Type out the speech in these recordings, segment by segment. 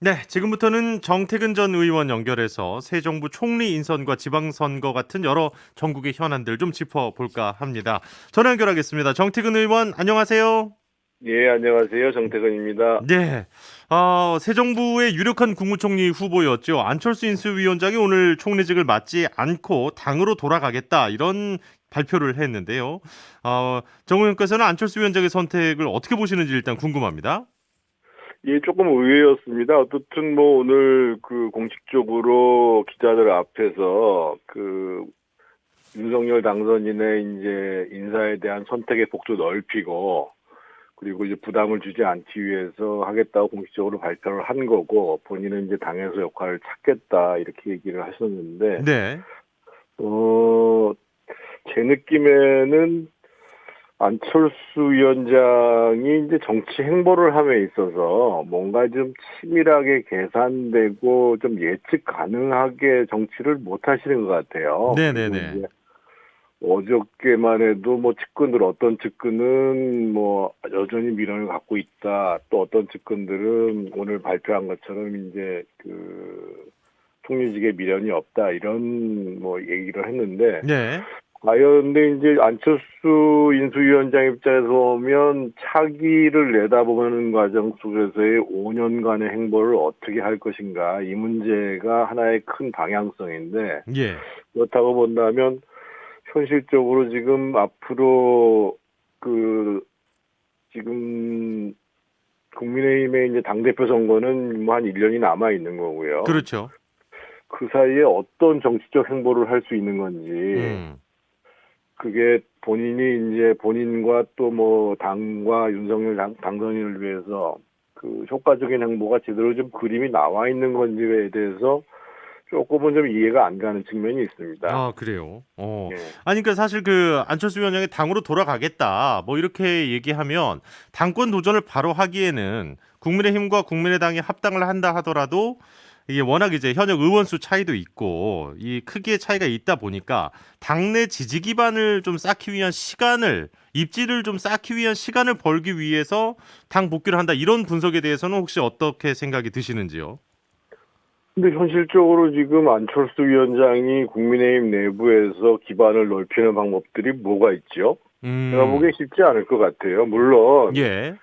네, 지금부터는 정태근 전 의원 연결해서 새 정부 총리 인선과 지방선거 같은 여러 전국의 현안들 좀 짚어볼까 합니다. 전화 연결하겠습니다. 정태근 의원, 안녕하세요. 예, 안녕하세요. 정태근입니다. 네, 새 정부의 유력한 국무총리 후보였죠. 안철수 인수위원장이 오늘 총리직을 맡지 않고 당으로 돌아가겠다 이런 발표를 했는데요. 정 의원께서는 안철수 위원장의 선택을 어떻게 보시는지 일단 궁금합니다. 예, 조금 의외였습니다. 어떻든 뭐 오늘 공식적으로 기자들 앞에서 윤석열 당선인의 이제 인사에 대한 선택의 폭도 넓히고 그리고 이제 부담을 주지 않기 위해서 하겠다고 공식적으로 발표를 한 거고 본인은 이제 당에서 역할을 찾겠다 이렇게 얘기를 하셨는데 네, 어, 제 느낌에는 안철수 위원장이 이제 정치 행보를 함에 있어서 뭔가 좀 치밀하게 계산되고 좀 예측 가능하게 정치를 못 하시는 것 같아요. 그리고 네네네. 이제 어저께만 해도 뭐 측근들 어떤 측근은 뭐 여전히 미련을 갖고 있다. 또 어떤 측근들은 오늘 발표한 것처럼 이제 총리직에 미련이 없다. 이런 뭐 얘기를 했는데 네. 과연 근데 이제 안철수 인수위원장 입장에서 보면 차기를 내다보는 과정 속에서의 5년간의 행보를 어떻게 할 것인가 이 문제가 하나의 큰 방향성인데 예. 그렇다고 본다면 현실적으로 지금 앞으로 지금 국민의힘의 이제 당대표 선거는 뭐 한 1년이 남아 있는 거고요. 그렇죠. 그 사이에 어떤 정치적 행보를 할 수 있는 건지 음. 그게 본인이 이제 본인과 또 뭐 당과 윤석열 당선인을 위해서 효과적인 행보가 제대로 좀 그림이 나와 있는 건지에 대해서 조금은 좀 이해가 안 가는 측면이 있습니다. 아, 그래요. 예. 아니, 그러니까 사실 안철수 위원장이 당으로 돌아가겠다. 뭐 이렇게 얘기하면 당권 도전을 바로 하기에는 국민의힘과 국민의당이 합당을 한다 하더라도 이게 워낙 이제 현역 의원 수 차이도 있고 이 크기의 차이가 있다 보니까 당내 지지 기반을 좀 쌓기 위한 입지를 좀 쌓기 위한 시간을 벌기 위해서 당 복귀를 한다. 이런 분석에 대해서는 혹시 어떻게 생각이 드시는지요? 근데 현실적으로 지금 안철수 위원장이 국민의힘 내부에서 기반을 넓히는 방법들이 뭐가 있죠? 제가 음. 보기에 쉽지 않을 것 같아요. 물론 예.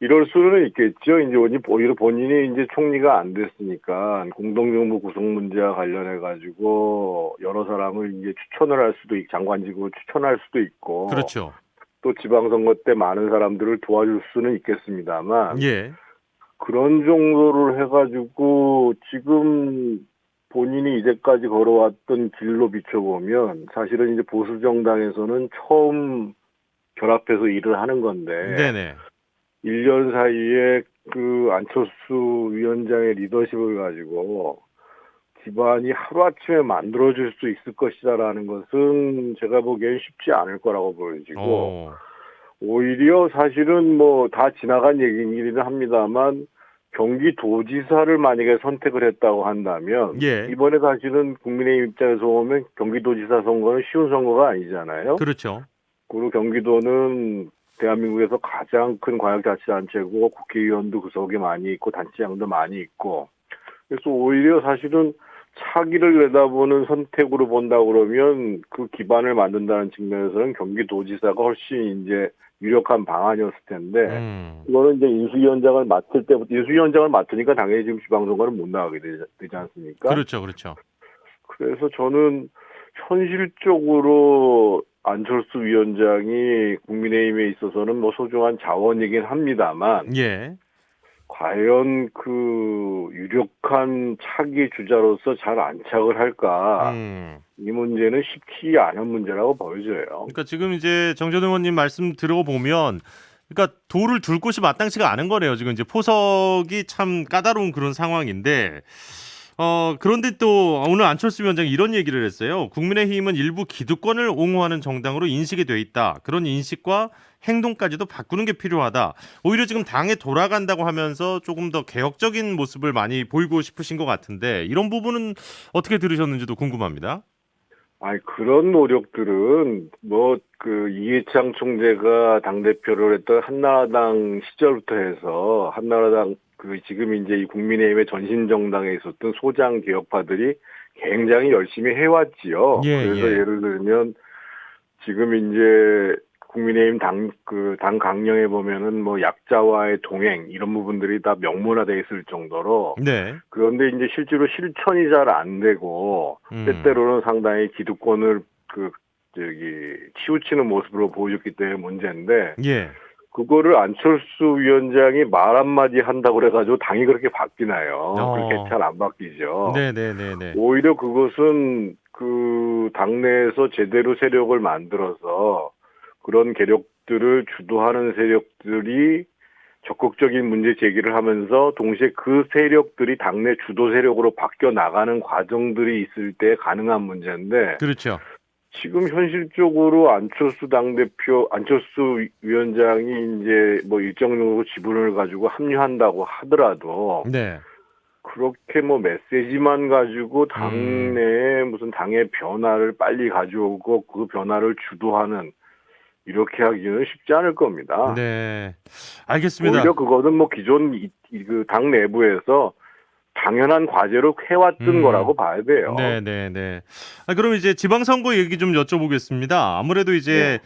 이럴 수는 있겠죠. 이제 오히려 본인이 이제 총리가 안 됐으니까 공동정부 구성 문제와 관련해 가지고 여러 사람을 이제 추천을 할 수도 장관직으로 추천할 수도 있고 그렇죠. 또 지방선거 때 많은 사람들을 도와줄 수는 있겠습니다만 예. 그런 정도를 해가지고 지금 본인이 이제까지 걸어왔던 길로 비춰보면 사실은 이제 보수 정당에서는 처음 결합해서 일을 하는 건데 네네. 1년 사이에 안철수 위원장의 리더십을 가지고 기반이 하루아침에 만들어질 수 있을 것이다라는 것은 제가 보기엔 쉽지 않을 거라고 보여지고 어. 오히려 사실은 뭐 다 지나간 얘기이기는 합니다만 경기도지사를 만약에 선택을 했다고 한다면 예. 이번에 사실은 국민의힘 입장에서 보면 경기도지사 선거는 쉬운 선거가 아니잖아요. 그렇죠. 그리고 경기도는 대한민국에서 가장 큰 광역자치단체고 국회의원도 구석에 많이 있고 단체장도 많이 있고 그래서 오히려 사실은 차기를 내다보는 선택으로 본다 그러면 그 기반을 만든다는 측면에서는 경기도지사가 훨씬 이제 유력한 방안이었을 텐데 음. 그거는 이제 인수위원장을 맡을 때부터 인수위원장을 맡으니까 당연히 지금 지방선거는 못 나가게 되지 않습니까? 그렇죠, 그렇죠. 그래서 저는 현실적으로 안철수 위원장이 국민의힘에 있어서는 뭐 소중한 자원이긴 합니다만 예. 과연 유력한 차기 주자로서 잘 안착을 할까? 음. 이 문제는 쉽지 않은 문제라고 보여져요. 그러니까 지금 이제 정전 의원님 말씀 들어보면 그러니까 돌을 둘 곳이 마땅치가 않은 거네요. 지금 이제 포석이 참 까다로운 그런 상황인데 그런데 또 오늘 안철수 위원장이 이런 얘기를 했어요. 국민의힘은 일부 기득권을 옹호하는 정당으로 인식이 돼 있다. 그런 인식과 행동까지도 바꾸는 게 필요하다. 오히려 지금 당에 돌아간다고 하면서 조금 더 개혁적인 모습을 많이 보이고 싶으신 것 같은데 이런 부분은 어떻게 들으셨는지도 궁금합니다. 아니, 그런 노력들은 뭐 그 이해창 총재가 당대표를 했던 한나라당 시절부터 해서 한나라당 그 지금 이제 이 국민의힘의 전신정당에 있었던 소장 개혁파들이 굉장히 열심히 해왔지요. 예, 그래서 예. 예를 들면 지금 이제 국민의힘 당 강령에 보면은 뭐 약자와의 동행 이런 부분들이 다 명문화돼 있을 정도로 네. 그런데 이제 실제로 실천이 잘 안 되고 음. 때때로는 상당히 기득권을 치우치는 모습으로 보여줬기 때문에 문제인데 예. 그거를 안철수 위원장이 말 한마디 한다고 그래가지고 당이 그렇게 바뀌나요? 그렇게 어. 잘 안 바뀌죠. 네네네네. 오히려 그것은 그 당내에서 제대로 세력을 만들어서 그런 세력들을 주도하는 세력들이 적극적인 문제 제기를 하면서 동시에 그 세력들이 당내 주도 세력으로 바뀌어 나가는 과정들이 있을 때 가능한 문제인데 그렇죠. 지금 현실적으로 안철수 위원장이 이제 뭐 일정 정도 지분을 가지고 합류한다고 하더라도 네. 그렇게 뭐 메시지만 가지고 음. 당내에 무슨 당의 변화를 빨리 가져오고 그 변화를 주도하는 이렇게 하기는 쉽지 않을 겁니다. 네. 알겠습니다. 오히려 그거는 뭐 기존 그 당 내부에서 당연한 과제로 해왔던 음. 거라고 봐야 돼요. 네네네. 그럼 이제 지방선거 얘기 좀 여쭤보겠습니다. 아무래도 네. 이제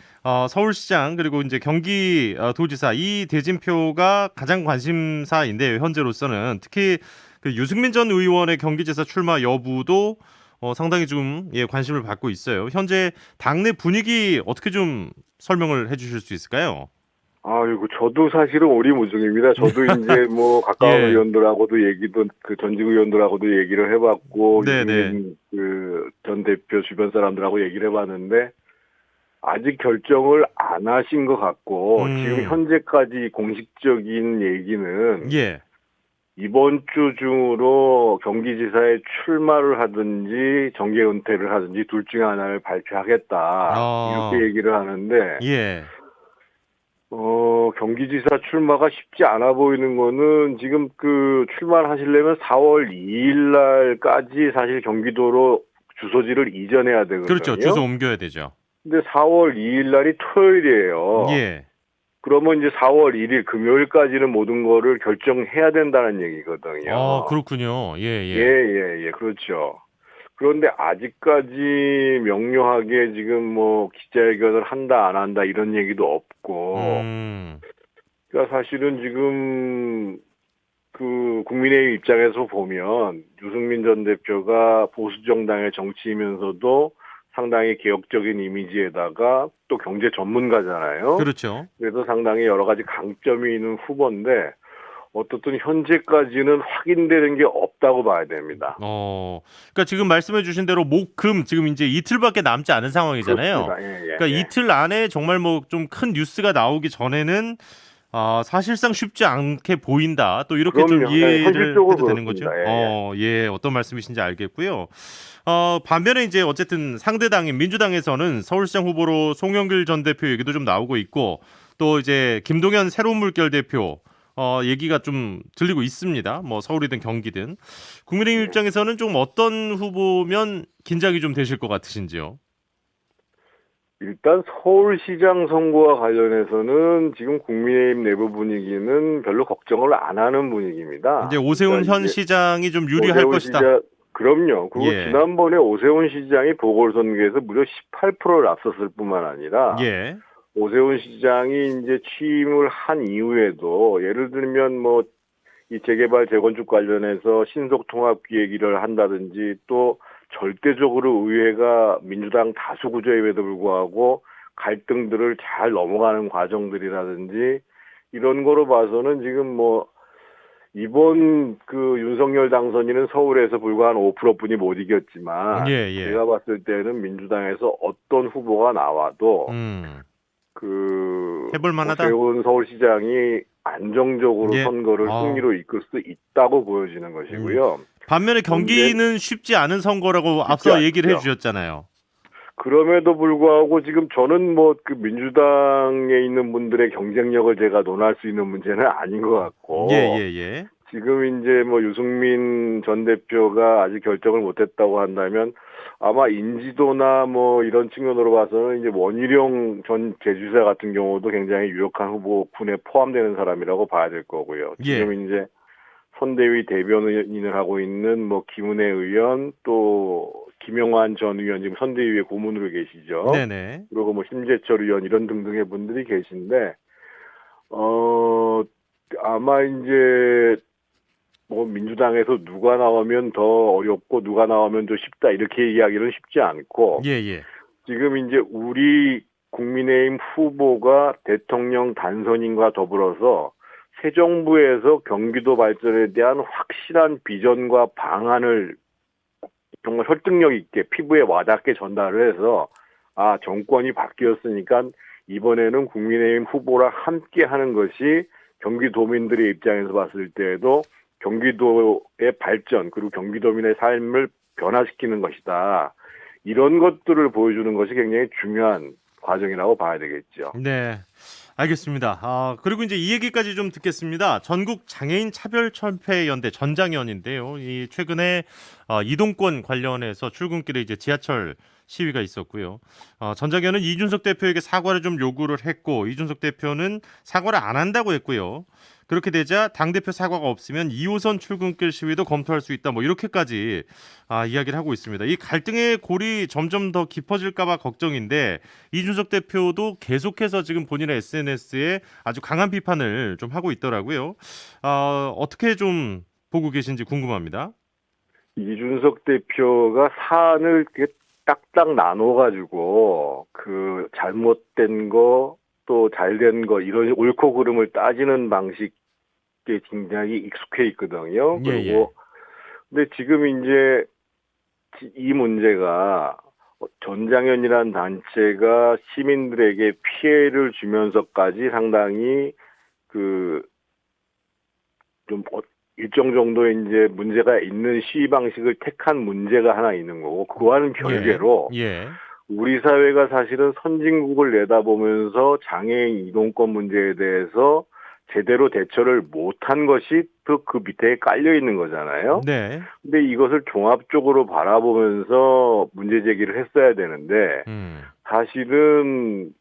서울시장 그리고 이제 경기 도지사 이 대진표가 가장 관심사인데요. 현재로서는 특히 그 유승민 전 의원의 경기지사 출마 여부도 상당히 좀 관심을 받고 있어요. 현재 당내 분위기 어떻게 좀 설명을 해주실 수 있을까요? 아이고, 저도 사실은 오리무중입니다. 저도 이제 뭐 가까운 예. 의원들하고도 그 전직 의원들하고도 얘기를 해봤고 네네. 유승민 그 전 대표 주변 사람들하고 얘기를 해봤는데 아직 결정을 안 하신 것 같고 지금 음. 현재까지 공식적인 얘기는 예. 이번 주 중으로 경기지사에 출마를 하든지 정계 은퇴를 하든지 둘 중에 하나를 발표하겠다 이렇게 어. 얘기를 하는데 예. 경기지사 출마가 쉽지 않아 보이는 거는 지금 그 출마를 하시려면 4월 2일 날까지 사실 경기도로 주소지를 이전해야 그렇죠. 주소 되거든요. 옮겨야 되죠. 근데 4월 2일 날이 토요일이에요. 예. 그러면 이제 4월 1일 금요일까지는 모든 거를 결정해야 된다는 얘기거든요. 그렇군요. 예, 예예. 예, 예, 그렇죠. 그런데 아직까지 명료하게 지금 뭐 기자회견을 한다, 안 한다 이런 얘기도 없고, 음. 그러니까 사실은 지금 그 국민의힘 입장에서 보면 유승민 전 대표가 보수 정당의 정치이면서도 상당히 개혁적인 이미지에다가 또 경제 전문가잖아요. 그렇죠. 그래서 상당히 여러 가지 강점이 있는 후보인데 어떻든 현재까지는 확인되는 게 없다고 봐야 됩니다. 그러니까 지금 말씀해 주신 대로 목, 금 지금 이제 이틀밖에 남지 않은 상황이잖아요. 그렇습니다. 예, 예, 그러니까 예. 이틀 안에 정말 뭐 좀 큰 뉴스가 나오기 전에는 사실상 쉽지 않게 보인다. 또 이렇게 좀 그럼요. 예, 이해를 현실적으로 해도 되는 그렇습니다. 거죠? 예, 예. 예. 어떤 말씀이신지 알겠고요. 반면에 이제 어쨌든 상대당인 민주당에서는 서울시장 후보로 송영길 전 대표 얘기도 좀 나오고 있고 또 이제 김동연 새로운 물결 대표 얘기가 좀 들리고 있습니다. 뭐 서울이든 경기든. 국민의힘 네. 입장에서는 좀 어떤 후보면 긴장이 좀 되실 것 같으신지요? 일단 서울시장 선거와 관련해서는 지금 국민의힘 내부 분위기는 별로 걱정을 안 하는 이제 분위기입니다. 오세훈 그러니까 현 이제 시장이 좀 유리할 오세훈 것이다. 시장, 그럼요. 그리고 예. 지난번에 오세훈 시장이 보궐선거에서 무려 18%를 앞섰을 뿐만 아니라 예. 오세훈 시장이 이제 취임을 한 이후에도 예를 들면 뭐 이 재개발 재건축 관련해서 신속 통합 기획일을 한다든지 또 절대적으로 의회가 민주당 다수 구조임에도 불구하고 갈등들을 잘 넘어가는 과정들이라든지 이런 거로 봐서는 지금 뭐 이번 그 윤석열 당선인은 서울에서 불과 한 5%뿐이 못 예, 이겼지만 예. 제가 봤을 때는 민주당에서 어떤 후보가 나와도 음. 그 해볼 만하다. 오세훈 서울시장이 안정적으로 예. 선거를 승리로 이끌 수 있다고 보여지는 음. 것이고요. 반면에 문제는 경기는 쉽지 않은 선거라고 쉽지 앞서 얘기를 해 않죠. 주셨잖아요. 그럼에도 불구하고 지금 저는 뭐 그 민주당에 있는 분들의 경쟁력을 제가 논할 수 있는 문제는 아닌 것 예, 같고 예, 예. 지금 이제 뭐 유승민 전 대표가 아직 결정을 못했다고 한다면 아마 인지도나 뭐 이런 측면으로 봐서는 이제 원희룡 전 제주지사 같은 경우도 굉장히 유력한 후보군에 포함되는 사람이라고 봐야 될 거고요. 지금 예. 이제 선대위 대변인을 하고 있는 뭐 김은혜 의원 또 김영환 전 의원 지금 선대위의 고문으로 계시죠. 네네. 그리고 뭐 심재철 의원 이런 등등의 분들이 계신데 아마 이제 뭐 민주당에서 누가 나오면 더 어렵고 누가 나오면 더 쉽다 이렇게 이야기는 쉽지 않고 예예. 지금 이제 우리 국민의힘 후보가 대통령 단선인과 더불어서 새 정부에서 경기도 발전에 대한 확실한 비전과 방안을 정말 설득력 있게 피부에 와닿게 전달을 해서 아 정권이 바뀌었으니까 이번에는 국민의힘 후보랑 함께 하는 것이 경기도민들의 입장에서 봤을 때에도 경기도의 발전 그리고 경기도민의 삶을 변화시키는 것이다. 이런 것들을 보여주는 것이 굉장히 중요한 과정이라고 봐야 되겠죠. 네. 알겠습니다. 그리고 이제 이 얘기까지 좀 듣겠습니다. 전국 장애인 차별철폐연대 전장위원인데요. 이 최근에 이동권 관련해서 출근길에 이제 지하철 시위가 있었고요. 전장위원은 이준석 대표에게 사과를 좀 요구를 했고 이준석 대표는 사과를 안 한다고 했고요. 그렇게 되자 당대표 사과가 없으면 2호선 출근길 시위도 검토할 수 있다. 뭐 이렇게까지 이야기를 하고 있습니다. 이 갈등의 골이 점점 더 깊어질까 봐 걱정인데 이준석 대표도 계속해서 지금 본인의 SNS에 아주 강한 비판을 좀 하고 있더라고요. 어떻게 좀 보고 계신지 궁금합니다. 이준석 대표가 사안을 이렇게 딱딱 나눠가지고 그 잘못된 거 또 잘된 거 이런 옳고 그름을 따지는 방식에 굉장히 익숙해 있거든요. 예, 그리고 근데 지금 이제 이 문제가 전장현이라는 단체가 시민들에게 피해를 주면서까지 상당히 그 좀 일정 정도 이제 문제가 있는 시위 방식을 택한 문제가 하나 있는 거고 그와는 별개로 예. 우리 사회가 사실은 선진국을 내다보면서 장애인 이동권 문제에 대해서 제대로 대처를 못한 것이 또 그 밑에 깔려 있는 거잖아요. 네. 근데 이것을 종합적으로 바라보면서 문제 제기를 했어야 되는데 사실은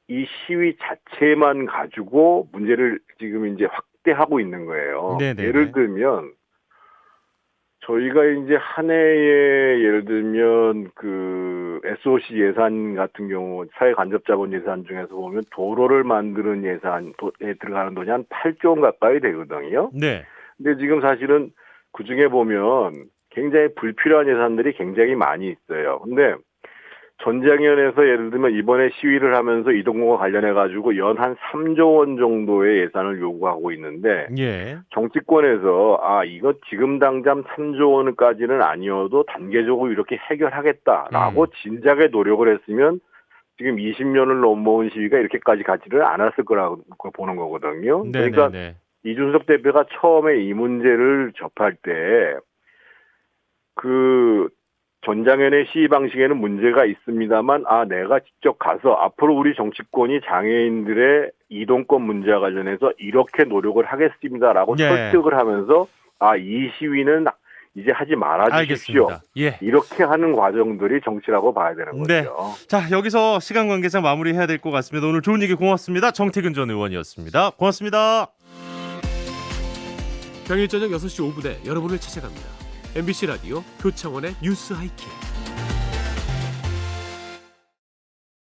이 시위 자체만 가지고 문제를 지금 이제 확대하고 있는 거예요. 네네네. 예를 들면 저희가 이제 한 해에 예를 들면 그 SOC 예산 같은 경우 사회간접자본 예산 중에서 보면 도로를 만드는 예산에 들어가는 돈이 한 8조 원 가까이 되거든요. 네. 근데 지금 사실은 그 중에 보면 굉장히 불필요한 예산들이 굉장히 많이 있어요. 근데 전장현에서 예를 들면 이번에 시위를 하면서 이동권과 관련해가지고 연 한 3조 원 정도의 예산을 요구하고 있는데 예. 정치권에서 이거 지금 당장 3조 원까지는 아니어도 단계적으로 이렇게 해결하겠다라고 진작에 노력을 했으면 지금 20년을 넘어온 시위가 이렇게까지 가지를 않았을 거라고 보는 거거든요. 네네네. 그러니까 이준석 대표가 처음에 이 문제를 접할 때 전장현의 시위 방식에는 문제가 있습니다만 내가 직접 가서 앞으로 우리 정치권이 장애인들의 이동권 문제와 관련해서 이렇게 노력을 하겠습니다라고 설득을 하면서 이 시위는 이제 하지 말아 주십시오. 알겠습니다. 예. 이렇게 하는 과정들이 정치라고 봐야 되는 거죠. 네. 자, 여기서 시간 관계상 마무리해야 될 것 같습니다. 오늘 좋은 얘기 고맙습니다. 정태근 전 의원이었습니다. 고맙습니다. 평일 저녁 6시 5분에 여러분을 찾아갑니다. MBC 라디오 표창원의 뉴스 하이킥.